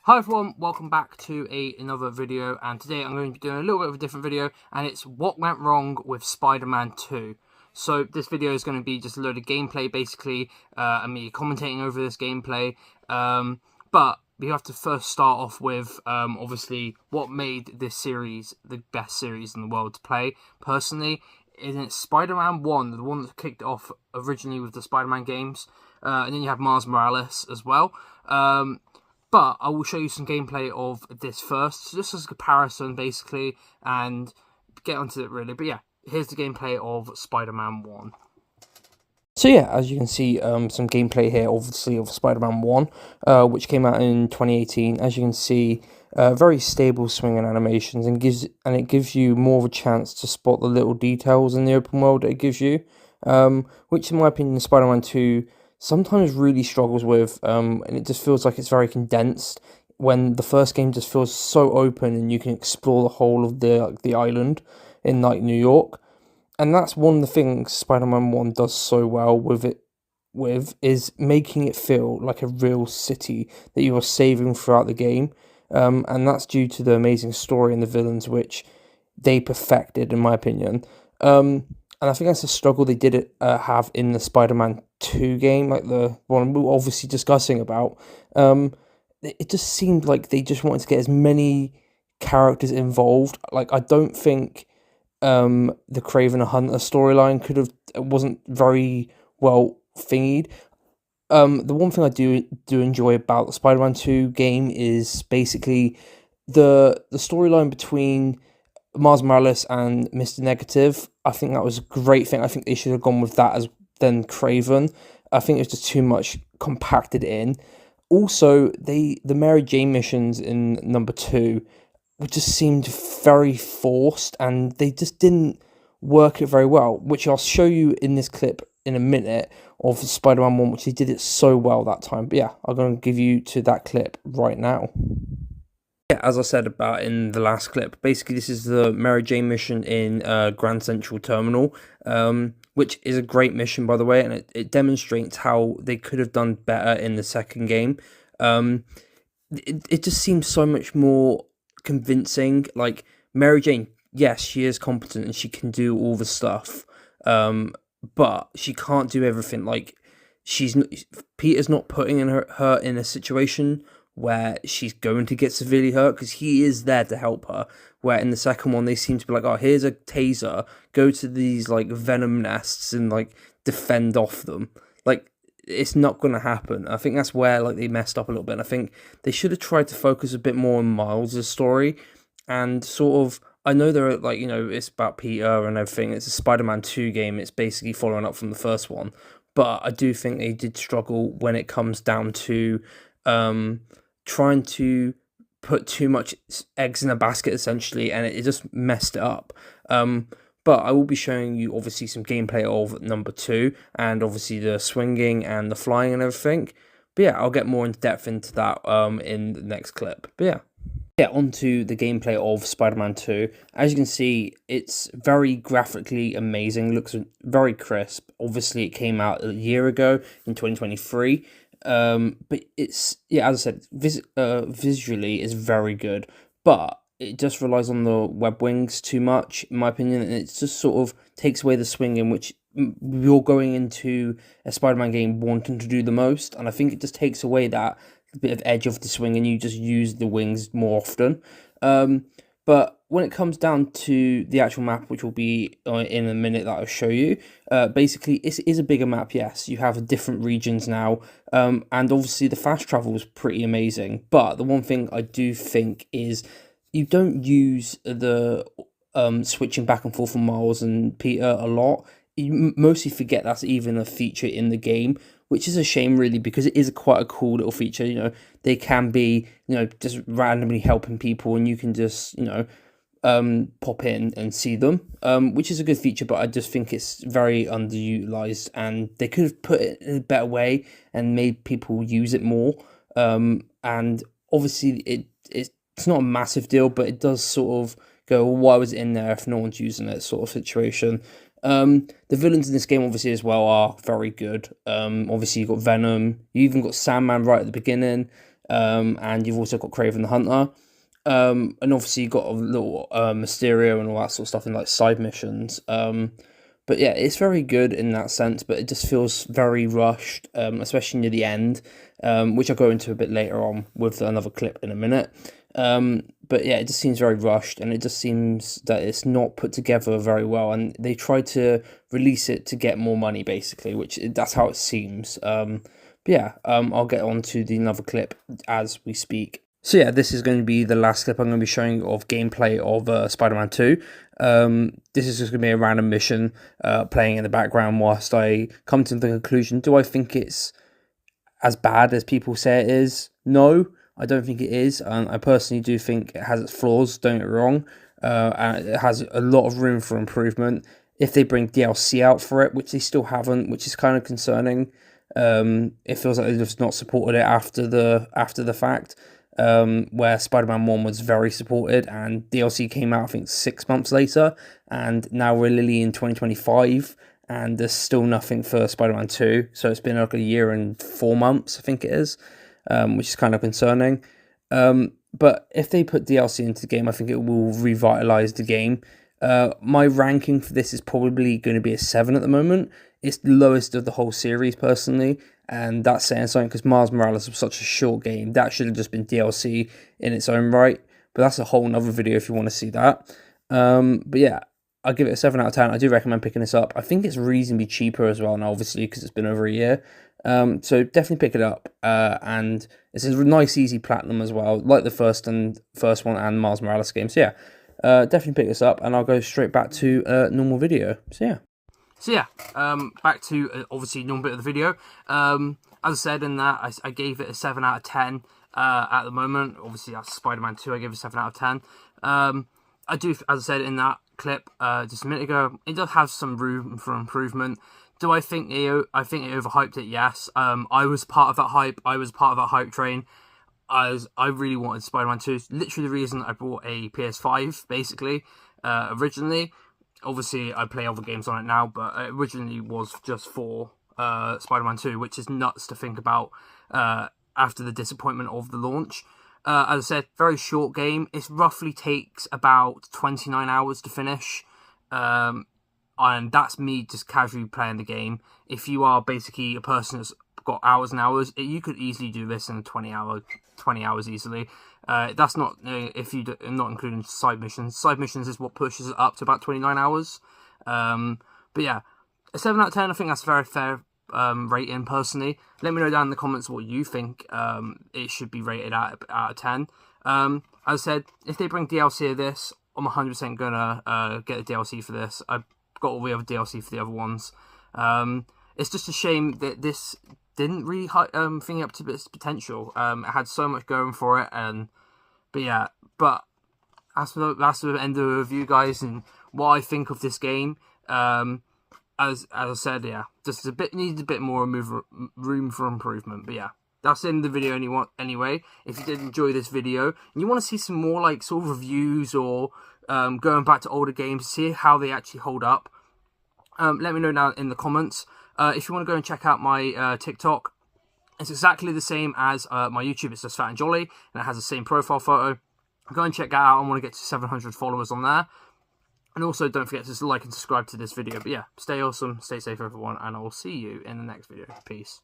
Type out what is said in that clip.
Hi everyone, welcome back to another video, and today I'm going to be doing a little bit of a different video, and it's what went wrong with Spider-Man 2. So this video is going to be just a load of gameplay basically, and me commentating over this gameplay, but we have to first start off with obviously what made this series the best series in the world to play. Personally, it's Spider-Man 1, the one that kicked it off originally with the Spider-Man games, and then you have Miles Morales as well. But I will show you some gameplay of this first, just as a comparison, basically, and get onto it, really. But yeah, here's the gameplay of Spider-Man 1. So yeah, as you can see, some gameplay here, obviously, of Spider-Man 1, which came out in 2018. As you can see, very stable swinging animations, and it gives you more of a chance to spot the little details in the open world that it gives you, which in my opinion, Spider-Man 2 sometimes really struggles with, and it just feels like it's very condensed when the first game just feels so open and you can explore the whole of the island in New York. And that's one of the things Spider-Man 1 does so well is making it feel like a real city that you are saving throughout the game. And that's due to the amazing story and the villains, which they perfected, in my opinion. And I think that's a struggle they did have in the Spider-Man 2 game, like the one we were obviously discussing about. It just seemed like they just wanted to get as many characters involved. Like, I don't think the Kraven the Hunter storyline wasn't very well thingied. The one thing I do enjoy about the Spider-Man 2 game is basically the storyline between Miles Morales and Mr. Negative. I think that was a great thing. I think they should have gone with that as then Kraven. I think it was just too much compacted in. Also, the Mary Jane missions in number 2 just seemed very forced, and they just didn't work it very well, which I'll show you in this clip in a minute of Spider-Man 1, which they did it so well that time. But yeah, I'm going to give you to that clip right now. Yeah, as I said about in the last clip, basically this is the Mary Jane mission in Grand Central Terminal, which is a great mission, by the way, and it demonstrates how they could have done better in the second game. It just seems so much more convincing. Like, Mary Jane, yes, she is competent and she can do all the stuff, but she can't do everything. Like, Peter's not putting her in a situation where she's going to get severely hurt, because he is there to help her. Where in the second one, they seem to be like, oh, here's a taser, go to these like venom nests and like defend off them. Like, it's not going to happen. I think that's where like they messed up a little bit. And I think they should have tried to focus a bit more on Miles' story, and sort of, I know they're like, it's about Peter and everything. It's a Spider-Man 2 game. It's basically following up from the first one. But I do think they did struggle when it comes down to trying to put too much eggs in a basket, essentially, and it just messed it up. But I will be showing you obviously some gameplay of number 2, and obviously the swinging and the flying and everything. But yeah, I'll get more in depth into that in the next clip. But yeah. Get onto the gameplay of Spider-Man 2. As you can see, it's very graphically amazing, looks very crisp. Obviously, it came out a year ago in 2023. But it's, yeah, as I said, visually is very good, but it just relies on the web wings too much, in my opinion, and it just sort of takes away the swinging, which you're going into a Spider-Man game wanting to do the most, and I think it just takes away that bit of edge of the swing, and you just use the wings more often. But when it comes down to the actual map, which will be in a minute that I'll show you, basically it is a bigger map, yes. You have different regions now, and obviously the fast travel is pretty amazing. But the one thing I do think is you don't use the switching back and forth from Miles and Peter a lot. You mostly forget that's even a feature in the game, which is a shame, really, because it is quite a cool little feature. They can be, just randomly helping people, and you can just, pop in and see them, which is a good feature, but I just think it's very underutilized, and they could have put it in a better way and made people use it more. And obviously, it's not a massive deal, but it does sort of go, well, why was it in there if no one's using it, sort of situation. The villains in this game, obviously, as well, are very good. Obviously, you've got Venom. You even got Sandman right at the beginning. and you've also got Kraven the Hunter. And obviously you've got a little Mysterio and all that sort of stuff in like side missions. But yeah, it's very good in that sense, but it just feels very rushed, especially near the end, which I'll go into a bit later on with another clip in a minute. But yeah, it just seems very rushed, and it just seems that it's not put together very well, and they tried to release it to get more money, basically, that's how it seems. But yeah, I'll get on to another clip as we speak. So yeah, this is going to be the last clip I'm going to be showing of gameplay of Spider-Man 2. This is just going to be a random mission playing in the background whilst I come to the conclusion. Do I think it's as bad as people say it is? No, I don't think it is. I personally do think it has its flaws, don't get me wrong. And it has a lot of room for improvement. If they bring DLC out for it, which they still haven't, which is kind of concerning. It feels like they've just not supported it after the fact. Where Spider-Man 1 was very supported, and DLC came out I think 6 months later, and now we're literally in 2025 and there's still nothing for Spider-Man 2, so it's been like a year and 4 months I think it is, which is kind of concerning. But if they put DLC into the game, I think it will revitalize the game. My ranking for this is probably going to be a 7 at the moment. It's the lowest of the whole series personally, and that's saying something because Miles Morales was such a short game. That should have just been DLC in its own right, but that's a whole nother video if you want to see that. But yeah, I'll give it a 7 out of 10. I do recommend picking this up. I think it's reasonably cheaper as well now, obviously, because it's been over a year. So definitely pick it up, and it's a nice easy platinum as well, like the first one and Miles Morales game. So yeah, definitely pick this up, and I'll go straight back to normal video. So yeah, back to obviously normal bit of the video. As I said in that, I gave it a 7 out of 10 at the moment. Obviously that's Spider-Man 2, I gave it a 7 out of 10. I do, as I said in that clip just a minute ago, it does have some room for improvement. Do I think I think it overhyped it? Yes. I was part of that hype. I was part of that hype train. As I really wanted Spider-Man 2. It's literally the reason I bought a PS5, basically, originally. Obviously, I play other games on it now, but it originally was just for Spider-Man 2, which is nuts to think about after the disappointment of the launch. As I said, very short game. It roughly takes about 29 hours to finish. And that's me just casually playing the game. If you are basically a person that's got hours and hours, you could easily do this in 20 hours easily. That's not if you not including side missions. Side missions is what pushes it up to about 29 hours. But yeah, a 7 out of 10. I think that's a very fair rating personally. Let me know down in the comments what you think it should be rated out of 10. As I said, if they bring DLC of this, I'm 100% gonna get the DLC for this. I've got all the other DLC for the other ones. It's just a shame that this didn't really think up to its potential. It had so much going for it, but yeah. But that's the end of the review, guys, and what I think of this game. As I said, yeah, just needs a bit more room for improvement. But yeah, that's the end of the video anyway. If you did enjoy this video and you want to see some more like sort of reviews or going back to older games, see how they actually hold up, let me know down in the comments. If you want to go and check out my TikTok, it's exactly the same as my YouTube. It's just Fat and Jolly, and it has the same profile photo. Go and check that out. I want to get to 700 followers on there. And also, don't forget to like and subscribe to this video. But yeah, stay awesome, stay safe, everyone, and I will see you in the next video. Peace.